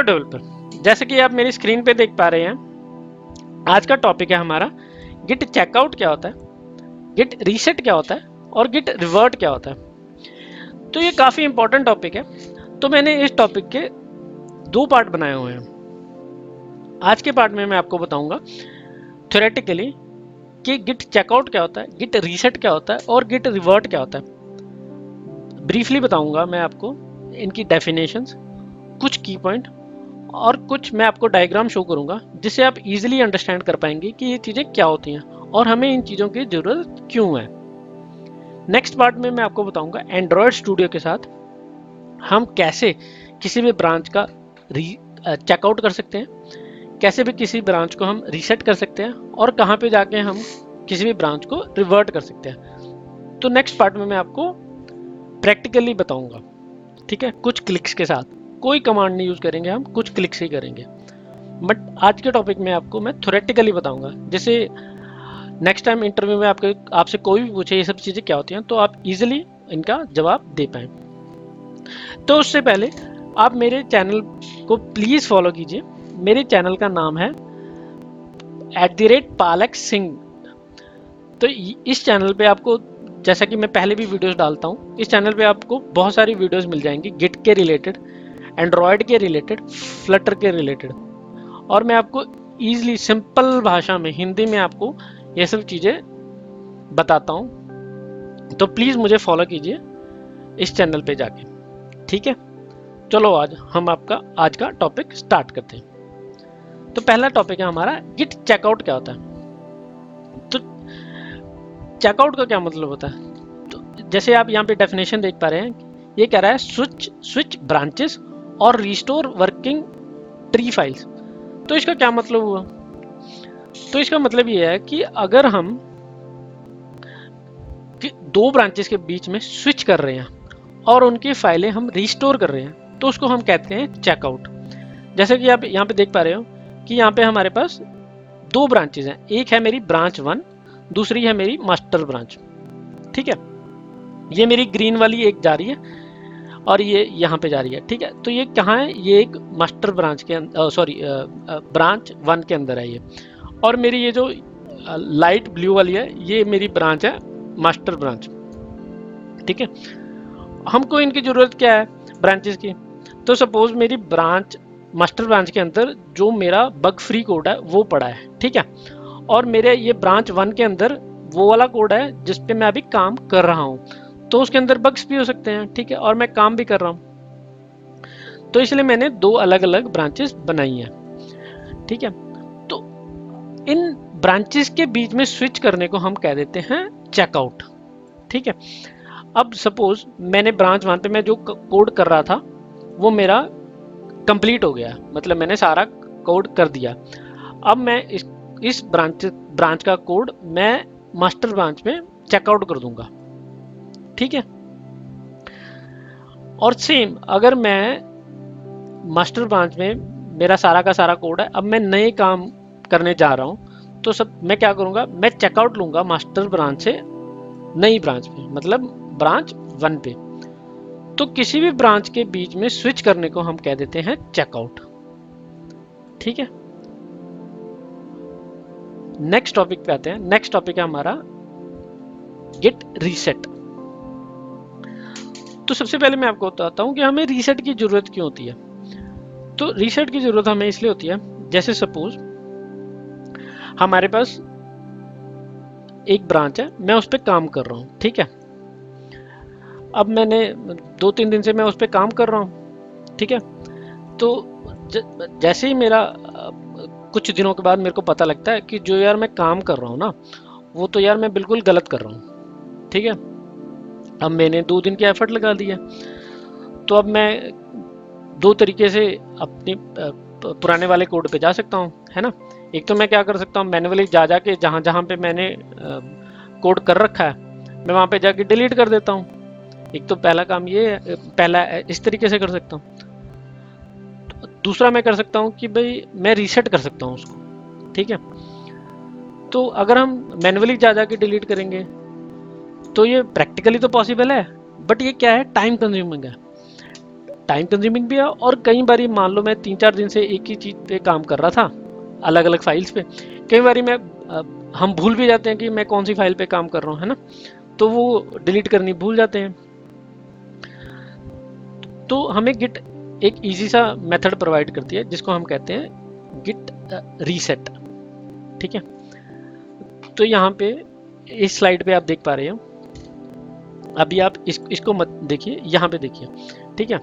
Developer, जैसे कि आप मेरी स्क्रीन पे देख पा रहे हैं, आज का टॉपिक है हमारा गिट चेकआउट क्या होता है, गिट रीसेट क्या होता है और गिट रिवर्ट क्या होता है। तो ये काफ़ी इंपॉर्टेंट टॉपिक है। तो मैंने इस टॉपिक के दो पार्ट बनाए हुए हैं। आज के पार्ट में मैं आपको बताऊंगा थ्योरेटिकली कि गिट चेकआउट क्या होता है, गिट रीसेट क्या होता है और गिट रिवर्ट क्या होता है। ब्रीफली बताऊंगा मैं आपको इनकी डेफिनेशंस, कुछ की पॉइंट और कुछ मैं आपको डायग्राम शो करूंगा जिससे आप इजीली अंडरस्टैंड कर पाएंगे कि ये चीज़ें क्या होती हैं और हमें इन चीज़ों की ज़रूरत क्यों है। नेक्स्ट पार्ट में मैं आपको बताऊंगा एंड्रॉयड स्टूडियो के साथ हम कैसे किसी भी ब्रांच का चेकआउट कर सकते हैं, कैसे भी किसी ब्रांच को हम रीसेट कर सकते हैं और कहाँ पे जाके हम किसी भी ब्रांच को रिवर्ट कर सकते हैं। तो नेक्स्ट पार्ट में मैं आपको प्रैक्टिकली बताऊंगा, ठीक है, कुछ क्लिक्स के साथ। कोई कमांड नहीं यूज करेंगे, हम कुछ क्लिक्स ही करेंगे। बट आज के टॉपिक में आपको मैं थ्योरेटिकली बताऊंगा, जैसे नेक्स्ट टाइम इंटरव्यू में आपसे कोई भी पूछे ये सब चीज़ें क्या होती हैं तो आप इजीली इनका जवाब दे पाए। तो उससे पहले आप मेरे चैनल को प्लीज़ फॉलो कीजिए। मेरे चैनल का नाम है @PALAX-SINGH। तो इस चैनल पे आपको, जैसा कि मैं पहले भी वीडियोस डालता हूँ, इस चैनल पे आपको बहुत सारी वीडियोस मिल जाएंगी गिट के रिलेटेड, एंड्रॉयड के रिलेटेड, फ्लटर के रिलेटेड, और मैं आपको ईजिली सिंपल भाषा में हिंदी में आपको ये सब चीज़ें बताता हूँ। तो प्लीज़ मुझे फॉलो कीजिए इस चैनल पे जाके, ठीक है। चलो आज हम आपका आज का टॉपिक स्टार्ट करते हैं। तो पहला टॉपिक है हमारा गिट चेकआउट क्या होता है। तो चेकआउट का क्या मतलब होता है, तो जैसे आप यहाँ पे डेफिनेशन देख पा रहे हैं, ये कह रहा है स्विच ब्रांचेस और रिस्टोर वर्किंग ट्री फाइल्स। तो इसका क्या मतलब हुआ, तो इसका मतलब ये है कि अगर हम दो ब्रांचेस के बीच में स्विच कर रहे हैं और उनकी फाइलें हम रिस्टोर कर रहे हैं तो उसको हम कहते हैं चेकआउट। जैसे कि आप यहाँ पे देख पा रहे हो कि यहाँ पे हमारे पास दो ब्रांचेस हैं, एक है मेरी ब्रांच 1, दूसरी है मेरी मास्टर ब्रांच, ठीक है। ये मेरी ग्रीन वाली एक जा रही है और ये यहाँ पे जा रही है, ठीक है। तो ये कहाँ है, ये एक मास्टर ब्रांच के ब्रांच 1 के अंदर है ये, और मेरी ये जो लाइट ब्लू वाली है ये मेरी ब्रांच है मास्टर ब्रांच, ठीक है। हमको इनकी जरूरत क्या है ब्रांचेस की, तो सपोज मेरी ब्रांच मास्टर ब्रांच के अंदर जो मेरा बग फ्री कोड है वो पड़ा है, ठीक है, और मेरे ये ब्रांच 1 के अंदर वो वाला कोड है जिस पे मैं अभी काम कर रहा हूँ, तो उसके अंदर बग्स भी हो सकते हैं, ठीक है, और मैं काम भी कर रहा हूँ। तो इसलिए मैंने दो अलग अलग ब्रांचेस बनाई हैं, ठीक है। तो इन ब्रांचेस के बीच में स्विच करने को हम कह देते हैं चेकआउट, ठीक है। अब सपोज मैंने ब्रांच 1 पे मैं जो कोड कर रहा था वो मेरा कंप्लीट हो गया, मतलब मैंने सारा कोड कर दिया। अब मैं इस ब्रांच का कोड मैं मास्टर ब्रांच में चेकआउट कर दूंगा, ठीक है। और सेम अगर मैं मास्टर ब्रांच में मेरा सारा का सारा कोड है, अब मैं नए काम करने जा रहा हूँ तो सब मैं क्या करूँगा, मैं चेकआउट लूँगा मास्टर ब्रांच से नई ब्रांच पे, मतलब ब्रांच 1 पे। तो किसी भी ब्रांच के बीच में स्विच करने को हम कह देते हैं चेकआउट, ठीक है। नेक्स्ट टॉपिक पे आते हैं। नेक्स्ट टॉपिक है हमारा गिट रीसेट। तो सबसे पहले मैं आपको बताता हूँ कि हमें रीसेट की जरूरत क्यों होती है। तो रीसेट की जरूरत हमें इसलिए होती है, जैसे सपोज हमारे पास एक ब्रांच है, मैं उस पर काम कर रहा हूँ, ठीक है। अब मैंने 2-3 दिन से मैं उस पर काम कर रहा हूँ, ठीक है। तो जैसे ही मेरा कुछ दिनों के बाद मेरे को पता लगता है कि जो यार मैं काम कर रहा हूँ ना वो तो यार मैं बिल्कुल गलत कर रहा हूँ, ठीक है। अब मैंने 2 दिन की एफर्ट लगा दिया, तो अब मैं दो तरीके से अपने पुराने वाले कोड पे जा सकता हूँ, है ना। एक तो मैं क्या कर सकता हूँ, मैन्युअली जा के जहाँ जहाँ पे मैंने कोड कर रखा है मैं वहाँ पे जाके डिलीट कर देता हूँ। एक तो पहला काम ये, पहला इस तरीके से कर सकता हूँ। दूसरा मैं कर सकता हूँ कि भाई मैं रीसेट कर सकता हूँ उसको, ठीक है। तो अगर हम मैन्युअली जा के डिलीट करेंगे तो ये प्रैक्टिकली तो पॉसिबल है, बट ये क्या है, टाइम कंज्यूमिंग है। टाइम कंज्यूमिंग भी है, और कई बार मान लो मैं 3-4 दिन से एक ही चीज़ पे काम कर रहा था, अलग अलग फाइल्स पे, कई बार मैं हम भूल भी जाते हैं कि मैं कौन सी फाइल पे काम कर रहा हूँ, है ना, तो वो डिलीट करनी भूल जाते हैं। तो हमें गिट एक इजी सा मेथड प्रोवाइड करती है जिसको हम कहते हैं गिट रीसेट। ठीक है, तो यहाँ पे इस स्लाइड पे आप देख पा रहे हो, अभी आप इसको मत देखिए, यहाँ पे देखिए। ठीक है,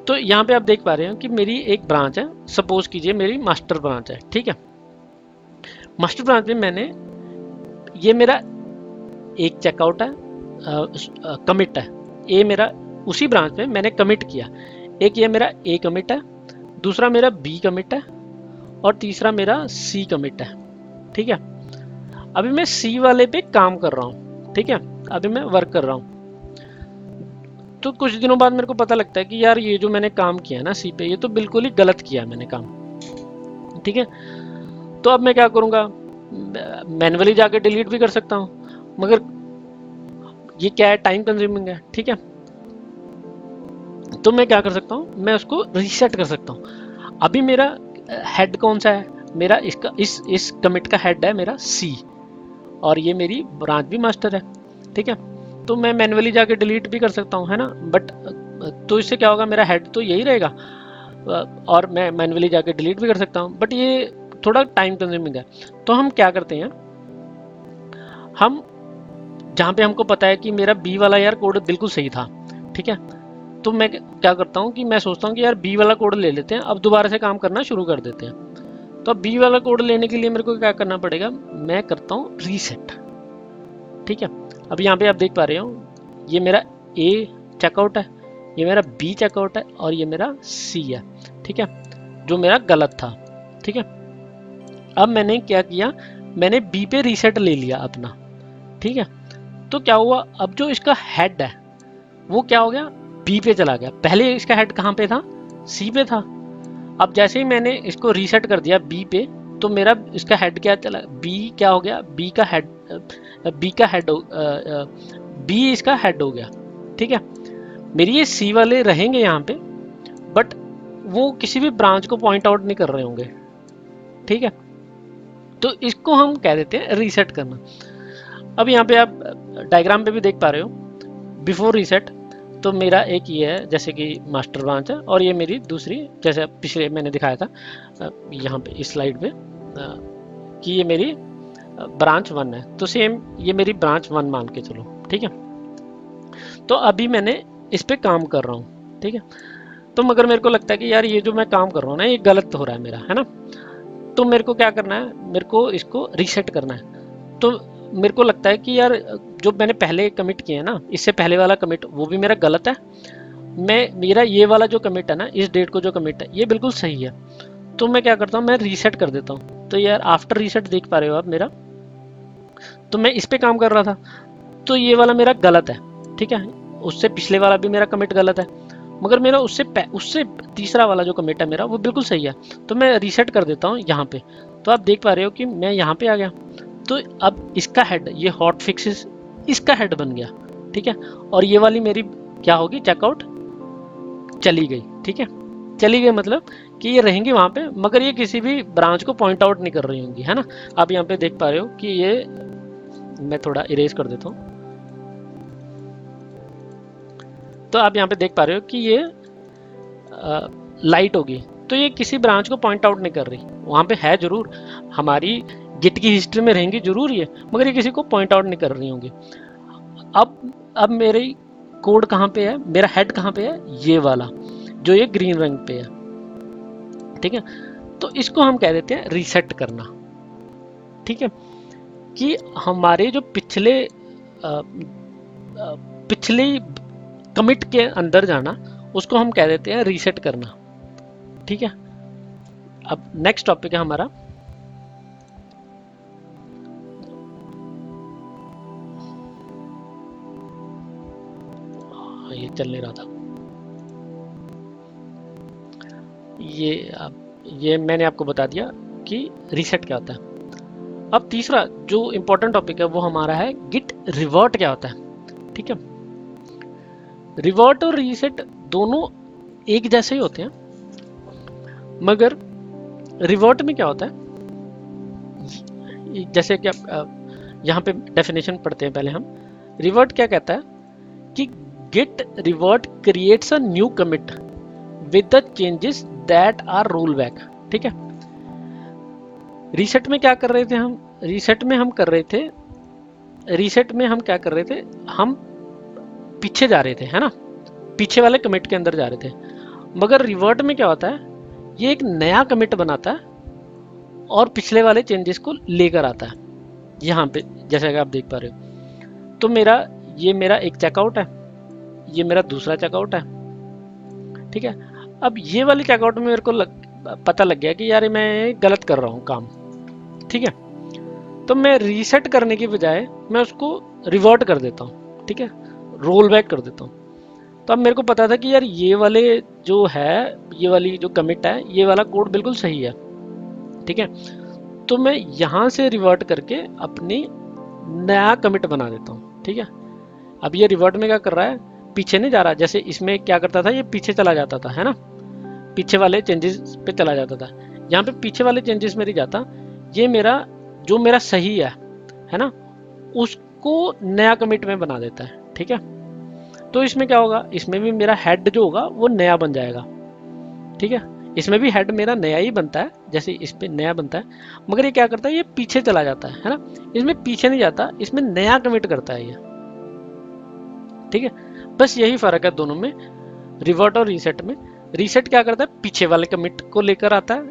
तो यहाँ पे आप देख पा रहे हो कि मेरी एक ब्रांच है, सपोज कीजिए मेरी मास्टर ब्रांच है। ठीक है, मास्टर ब्रांच में मैंने, ये मेरा एक चेकआउट है, कमिट है, ये मेरा उसी ब्रांच में मैंने कमिट किया, एक ये मेरा ए कमिट है, दूसरा मेरा बी कमिट है, और तीसरा मेरा सी कमिट है। ठीक है, अभी मैं सी वाले पे काम कर रहा हूँ। ठीक है, अभी मैं वर्क कर रहा हूँ, तो कुछ दिनों बाद मेरे को पता लगता है कि यार ये जो मैंने काम किया ना सी पे, ये तो बिल्कुल ही गलत किया मैंने काम। ठीक है, तो अब मैं क्या करूँगा, मैन्युअली जाके डिलीट भी कर सकता हूँ, मगर ये क्या है, टाइम कंज्यूमिंग है। ठीक है, तो मैं क्या कर सकता हूँ, मैं उसको रीसेट कर सकता हूँ। अभी मेरा हेड कौन सा है, मेरा इसका इस कमिट का हेड है मेरा सी, और ये मेरी ब्रांच भी मास्टर है। ठीक है, तो मैं मैन्युअली जाके डिलीट भी कर सकता हूँ, है ना, बट तो इससे क्या होगा, मेरा हेड तो यही रहेगा, और मैं मैन्युअली जाके डिलीट भी कर सकता हूँ, बट ये थोड़ा टाइम कंज्यूमिंग है। तो हम क्या करते हैं, हम जहाँ पे हमको पता है कि मेरा बी वाला यार कोड बिल्कुल सही था, ठीक है, तो मैं क्या करता हूँ कि मैं सोचता हूँ कि यार बी वाला कोड ले लेते हैं, अब दोबारा से काम करना शुरू कर देते हैं। तो अब बी वाला कोड लेने के लिए मेरे को क्या करना पड़ेगा, मैं करता हूँ रीसेट। ठीक है, अब यहाँ पे आप देख पा रहे हो, ये मेरा ए चेकआउट है, ये मेरा बी चेकआउट है, और ये मेरा सी है। ठीक है, जो मेरा गलत था। ठीक है, अब मैंने क्या किया, मैंने बी पे रीसेट ले लिया अपना। ठीक है, तो क्या हुआ, अब जो इसका हेड है वो क्या हो गया, बी पे चला गया। पहले इसका हेड कहाँ पे था, सी पे था। अब जैसे ही मैंने इसको रीसेट कर दिया बी पे, तो मेरा इसका हेड क्या चला, बी क्या हो गया, बी का हेड बी इसका हेड हो गया। ठीक है, मेरी ये सी वाले रहेंगे यहाँ पे, बट वो किसी भी ब्रांच को पॉइंट आउट नहीं कर रहे होंगे। ठीक है, तो इसको हम कह देते हैं रीसेट करना। अब यहाँ पे आप डायग्राम पे भी देख पा रहे हो, बिफोर रीसेट तो मेरा एक ये है जैसे कि मास्टर ब्रांच है, और ये मेरी दूसरी, जैसे पिछले मैंने दिखाया था यहाँ पे इस स्लाइड पे कि ये मेरी ब्रांच 1 है, तो सेम ये मेरी ब्रांच 1 मान के चलो। ठीक है, तो अभी मैंने इस पे काम कर रहा हूँ। ठीक है, तो मगर मेरे को लगता है कि यार ये जो मैं काम कर रहा हूँ ना, ये गलत हो रहा है मेरा, है ना, तो मेरे को क्या करना है, मेरे को इसको रीसेट करना है। तो मेरे को लगता है कि यार जो मैंने पहले कमिट किया है ना, इससे पहले वाला कमिट वो भी मेरा गलत है, मेरा ये वाला जो कमिट है ना, इस डेट को जो कमिट है ये बिल्कुल सही है। तो मैं क्या करता हूँ, मैं रीसेट कर देता हूँ। तो यार आफ्टर रीसेट देख पा रहे हो आप मेरा, तो मैं इस पे काम कर रहा था, तो ये वाला मेरा गलत है। ठीक है, उससे पिछले वाला भी मेरा कमिट गलत है, मगर मेरा उससे तीसरा वाला जो कमिट है मेरा वो बिल्कुल सही है। तो मैं रीसेट कर देता हूँ यहाँ पे, तो आप देख पा रहे हो कि मैं यहाँ पे आ गया। तो अब इसका हेड, ये हॉट फिक्सेस इसका हेड बन गया। ठीक है, और ये वाली मेरी क्या होगी, चेकआउट चली गई। ठीक है, चली गई मतलब कि ये रहेंगी वहां पे, मगर ये किसी भी ब्रांच को पॉइंट आउट नहीं कर रही होंगी, है ना। आप यहाँ पे देख पा रहे हो कि ये, मैं थोड़ा इरेज कर देता हूँ, तो आप यहाँ पे देख पा रहे हो कि ये लाइट होगी, तो ये किसी ब्रांच को पॉइंट आउट नहीं कर रही, वहां पे है जरूर, हमारी गिट की हिस्ट्री में रहेंगी जरूर ये, मगर ये किसी को पॉइंट आउट नहीं कर रही होंगी। अब मेरी कोड कहाँ पे है, मेरा हेड कहाँ पे है, ये वाला जो ये ग्रीन रंग पे है। ठीक है, तो इसको हम कह देते हैं रीसेट करना। ठीक है, कि हमारे जो पिछले कमिट के अंदर जाना, उसको हम कह देते हैं रीसेट करना। ठीक है, अब नेक्स्ट टॉपिक है हमारा ये चल नहीं रहा था, ये मैंने आपको बता दिया कि रीसेट क्या होता है। अब तीसरा जो इंपॉर्टेंट टॉपिक है वो हमारा है गिट रिवर्ट क्या होता है। ठीक है, रिवर्ट और रीसेट दोनों एक जैसे ही होते हैं, मगर रिवर्ट में क्या होता है, जैसे कि यहाँ पे डेफिनेशन पढ़ते हैं पहले हम। रिवर्ट क्या कहता है कि git revert creates a new commit with the changes that are roll back. ठीक है, रीसेट में क्या कर रहे थे हम, रीसेट में हम क्या कर रहे थे, हम पीछे जा रहे थे, है ना, पीछे वाले कमिट के अंदर जा रहे थे। मगर रिवर्ट में क्या होता है, ये एक नया कमिट बनाता है और पिछले वाले चेंजेस को लेकर आता है। यहाँ पे जैसा कि आप देख पा रहे हो, तो ये मेरा एक चेकआउट है, ये मेरा दूसरा चेकआउट है। ठीक है, अब ये वाले चेकआउट में मेरे को पता लग गया कि यार मैं गलत कर रहा हूँ काम। ठीक है, तो मैं रीसेट करने की बजाय मैं उसको रिवर्ट कर देता हूँ। ठीक है, रोल बैक कर देता हूँ। तो अब मेरे को पता था कि यार ये वाले जो है, ये वाली जो कमिट है, ये वाला कोड बिल्कुल सही है। ठीक है, तो मैं यहाँ से रिवर्ट करके अपनी नया कमिट बना देता हूँ। ठीक है, अब ये रिवर्ट में क्या कर रहा है, पीछे नहीं जा रहा। जैसे इसमें क्या करता था, ये पीछे चला जाता था, है ना, पीछे वाले चेंजेस पे चला जाता था। यहाँ पे पीछे वाले चेंजेस में नहीं जाता, ये मेरा जो मेरा सही है ना, उसको नया कमिट में बना देता है। ठीक है, तो इसमें क्या होगा, इसमें भी मेरा हेड जो होगा वो नया बन जाएगा। ठीक है, इसमें भी हेड मेरा नया ही बनता है, जैसे इस पे नया बनता है, मगर ये क्या करता है, ये पीछे चला जाता है ना, इसमें पीछे नहीं जाता, इसमें नया कमिट करता है ये। ठीक है, बस यही फर्क है दोनों में, रिवर्ट और रीसेट में। रीसेट क्या करता है, पीछे वाले कमिट को लेकर आता है,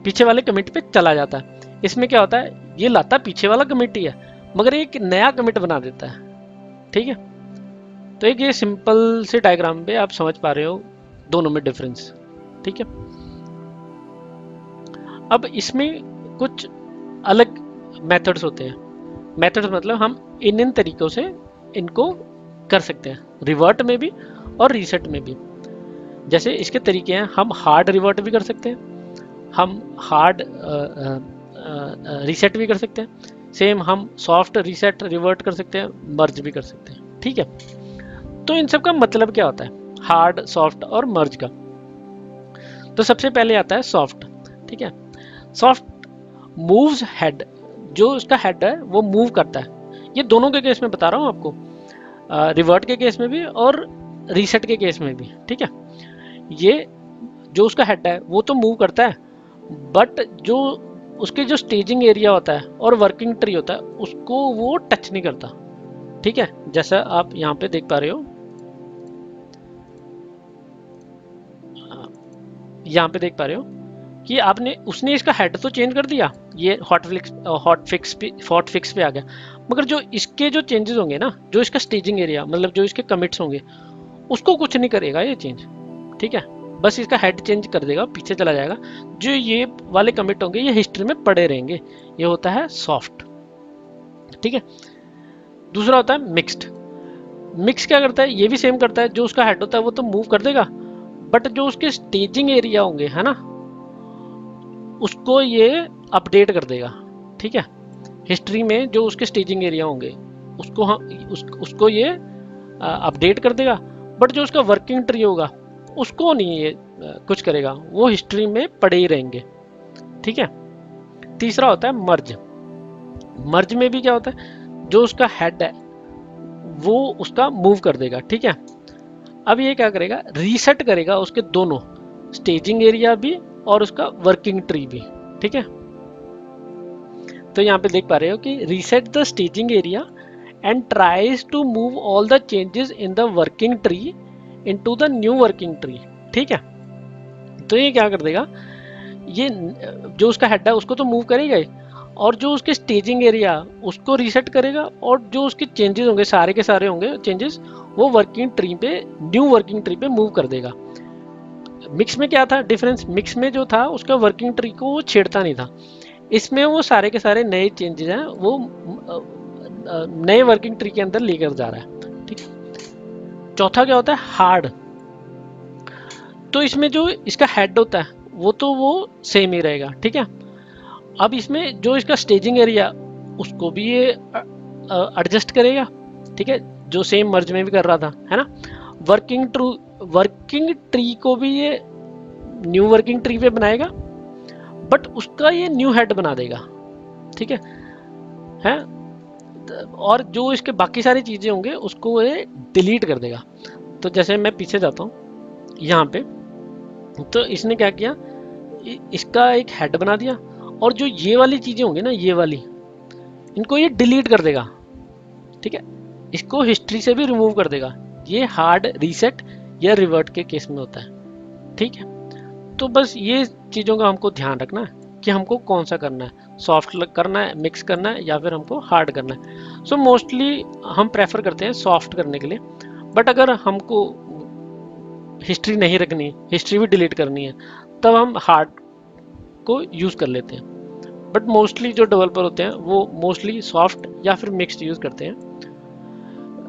पीछे वाले कमिट पे चला जाता है। इसमें क्या होता है, ये लाता पीछे वाला कमिट ही है, मगर एक नया कमिट बना देता है। ठीक है, तो एक ये सिंपल से डायग्राम पे आप समझ पा रहे हो दोनों में डिफरेंस। ठीक है, अब इसमें कुछ अलग मेथड्स होते हैं। मेथड्स मतलब हम इन तरीकों से इनको कर सकते हैं, रिवर्ट में भी और रीसेट में भी। जैसे इसके तरीके हैं, हम हार्ड रिवर्ट भी कर सकते हैं, हम हार्ड रीसेट भी कर सकते हैं, सेम हम सॉफ्ट रीसेट रिवर्ट कर सकते हैं, मर्ज भी कर सकते हैं। ठीक है, तो इन सब का मतलब क्या होता है, हार्ड, सॉफ्ट और मर्ज का। तो सबसे पहले आता है सॉफ्ट। ठीक है, सॉफ्ट मूव्स हेड, जो उसका हेड है वो मूव करता है। ये दोनों के केस में बता रहा हूँ आपको, रिवर्ट के केस में भी और रीसेट के केस में भी। ठीक है, ये जो उसका हेड है वो तो मूव करता है, बट जो उसके जो स्टेजिंग एरिया होता है और वर्किंग ट्री होता है उसको वो टच नहीं करता। ठीक है, जैसा आप यहाँ पे देख पा रहे हो, यहाँ पे देख पा रहे हो कि उसने इसका हेड तो चेंज कर दिया, ये हॉट फिक्स पे आ गया, मगर जो इसके जो चेंजेस होंगे ना, जो इसका स्टेजिंग एरिया मतलब जो इसके कमिट्स होंगे, उसको कुछ नहीं करेगा ये चेंज। ठीक है, बस इसका हेड चेंज कर देगा, पीछे चला जाएगा। जो ये वाले कमिट होंगे ये हिस्ट्री में पड़े रहेंगे, ये होता है सॉफ्ट। ठीक है, दूसरा होता है मिक्स्ड। मिक्स क्या करता है, ये भी सेम करता है, जो उसका हेड होता है वो तो मूव कर देगा, बट जो उसके स्टेजिंग एरिया होंगे, है ना, उसको ये अपडेट कर देगा। ठीक है, हिस्ट्री में जो उसके स्टेजिंग एरिया होंगे उसको उसको ये अपडेट कर देगा, बट जो उसका वर्किंग ट्री होगा उसको नहीं ये कुछ करेगा, वो हिस्ट्री में पड़े ही रहेंगे। ठीक है, तीसरा होता है मर्ज। मर्ज में भी क्या होता है, जो उसका हेड है वो उसका मूव कर देगा। ठीक है, अब ये क्या करेगा, रीसेट करेगा उसके दोनों स्टेजिंग एरिया भी और उसका वर्किंग ट्री भी। ठीक है, तो यहाँ पे देख पा रहे हो कि reset the staging area and tries to move all the changes in the working tree into the new working tree. ठीक है, तो ये क्या कर देगा, ये जो उसका हेड है उसको तो मूव करेगा ही, और जो उसके स्टेजिंग एरिया उसको रीसेट करेगा, और जो उसके चेंजेस होंगे सारे के सारे होंगे चेंजेस, वो वर्किंग ट्री पे, न्यू वर्किंग ट्री पे मूव कर देगा। मिक्स में क्या था डिफरेंस, मिक्स में जो था उसका वर्किंग ट्री को वो छेड़ता नहीं था, इसमें वो सारे के सारे नए चेंजेस हैं वो नए वर्किंग ट्री के अंदर लेकर जा रहा है। ठीक है, चौथा क्या होता है, हार्ड। तो इसमें जो इसका हेड होता है वो तो वो सेम ही रहेगा। ठीक है, अब इसमें जो इसका स्टेजिंग एरिया उसको भी ये एडजस्ट करेगा। ठीक है, जो सेम मर्ज में भी कर रहा था, है ना। वर्किंग ट्री को भी ये न्यू वर्किंग ट्री पे बनाएगा, बट उसका ये न्यू हेड बना देगा, ठीक है। और जो इसके बाकी सारी चीजें होंगे उसको ये डिलीट कर देगा। तो जैसे मैं पीछे जाता हूँ यहाँ पे, तो इसने क्या किया, इसका एक हेड बना दिया, और जो ये वाली चीजें होंगी ना, ये वाली, इनको ये डिलीट कर देगा, ठीक है। इसको हिस्ट्री से भी रिमूव कर देगा। ये हार्ड रीसेट या रिवर्ट के केस में होता है, ठीक है। तो बस ये चीज़ों का हमको ध्यान रखना है कि हमको कौन सा करना है, सॉफ्ट करना है, मिक्स करना है, या फिर हमको हार्ड करना है। सो मोस्टली हम प्रेफर करते हैं सॉफ्ट करने के लिए, बट अगर हमको हिस्ट्री नहीं रखनी, हिस्ट्री भी डिलीट करनी है, तब हम हार्ड को यूज़ कर लेते हैं। बट मोस्टली जो डेवलपर होते हैं वो मोस्टली सॉफ्ट या फिर मिक्स्ड यूज़ करते हैं।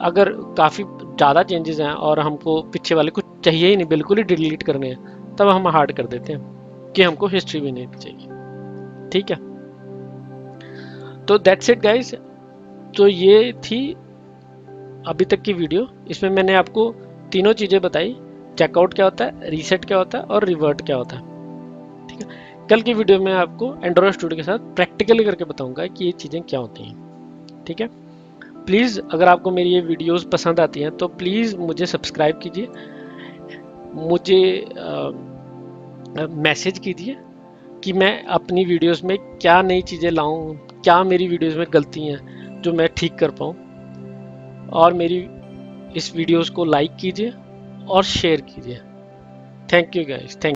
अगर काफ़ी ज़्यादा चेंजेस हैं और हमको पीछे वाले कुछ चाहिए ही नहीं, बिल्कुल ही डिलीट करने हैं, तब हम हार्ड कर देते हैं कि हमको हिस्ट्री भी नहीं चाहिए, ठीक है। तो दैट्स इट गाइस। तो ये थी अभी तक की वीडियो। इसमें मैंने आपको तीनों चीज़ें बताई, चेकआउट क्या होता है, रीसेट क्या होता है और रिवर्ट क्या होता है, ठीक है। कल की वीडियो में आपको एंड्रॉयड स्टूडियो के साथ प्रैक्टिकली करके बताऊंगा कि ये चीज़ें क्या होती हैं, ठीक है। प्लीज़ अगर आपको मेरी ये वीडियोस पसंद आती हैं तो प्लीज़ मुझे सब्सक्राइब कीजिए, मुझे मैसेज कीजिए कि मैं अपनी वीडियोस में क्या नई चीज़ें लाऊं, क्या मेरी वीडियोस में गलती हैं जो मैं ठीक कर पाऊँ। और मेरी इस वीडियोस को लाइक कीजिए और शेयर कीजिए। Thank you guys, thank